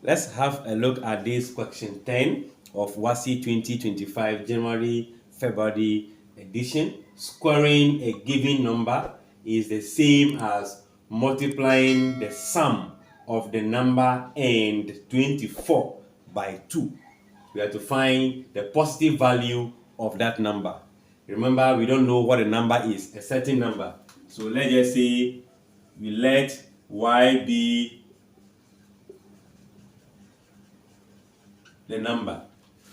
Let's have a look at this question 10 of WASSCE 2025 January February edition. Squaring a given number is the same as multiplying the sum of the number and 24 by 2. We have to find the positive value of that number. Remember, we don't know what a number is, a certain number. So let's just say we let y be the number.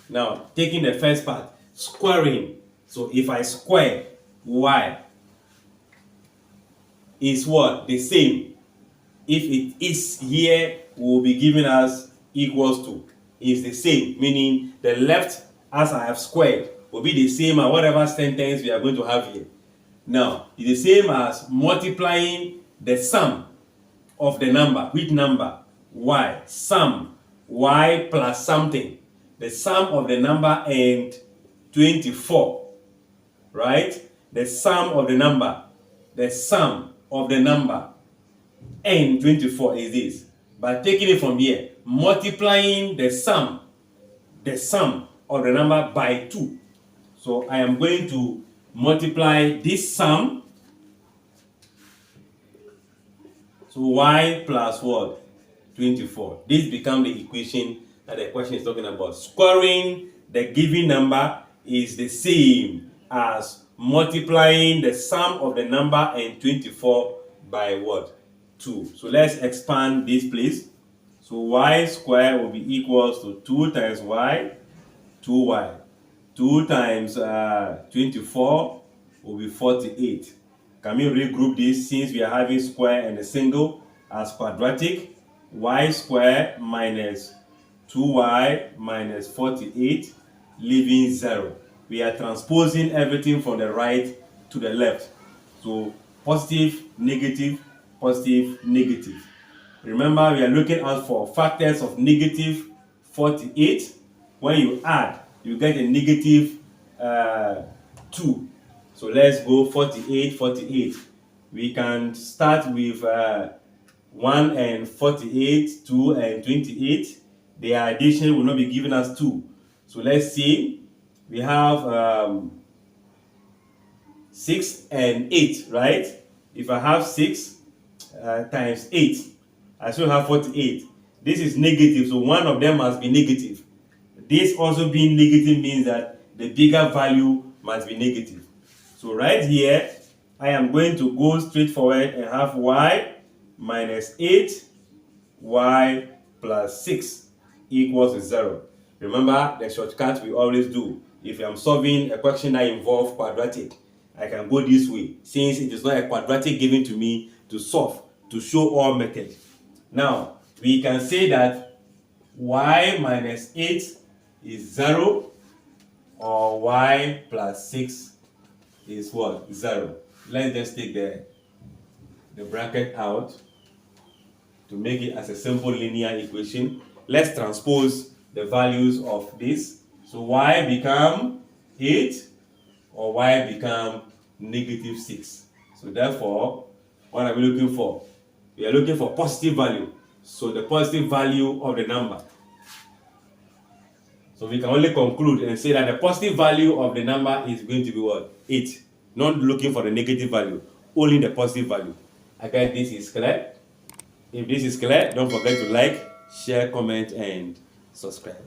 Now, taking the first part, squaring. So if I square y is what? The same. If it is here, will be giving us equals to. Is the same, meaning the left as I have squared will be the same as whatever sentence we are going to have here. Now, it's the same as multiplying the sum of the number. Which number? Y. Sum. Y plus something. The sum of the number and 24. Right? The sum of the number. The sum of the number and 24 is this. By taking it from here, multiplying the sum of the number by 2. So I am going to multiply this sum. So y plus what? 24. This becomes the equation that the question is talking about. Squaring the given number is the same as multiplying the sum of the number and 24 by what? 2. So let's expand this place. So y squared will be equals to 2 times y, 2y. 2 times 24 will be 48. Can we regroup this since we are having square and a single as quadratic? Y squared minus 2y minus 48, leaving 0. We are transposing everything from the right to the left. So positive, negative, positive, negative. Remember, we are looking out for factors of negative 48. When you add, you get a negative 2. So let's go 48, 48. We can start with 1 and 48, 2 and 28. Their addition will not be giving us 2. So let's see. We have 6 and 8, right? If I have 6 times 8, I still have 48. This is negative, so one of them must be negative. This also being negative means that the bigger value must be negative. So right here, I am going to go straight forward and have y minus 8, y plus 6 equals 0. Remember the shortcut we always do. If I'm solving a question that involves quadratic, I can go this way, since it is not a quadratic given to me to solve, to show all methods. Now, we can say that y minus 8 is 0, or y plus 6 is what? 0. Let's just take the bracket out to make it as a simple linear equation. Let's transpose the values of this. So y become 8, or y become negative 6. So therefore, what are we looking for? We are looking for positive value. So the positive value of the number. So we can only conclude and say that the positive value of the number is going to be what? 8. Not looking for the negative value, only the positive value. Again, this is clear. If this is clear, don't forget to like, share, comment, and subscribe.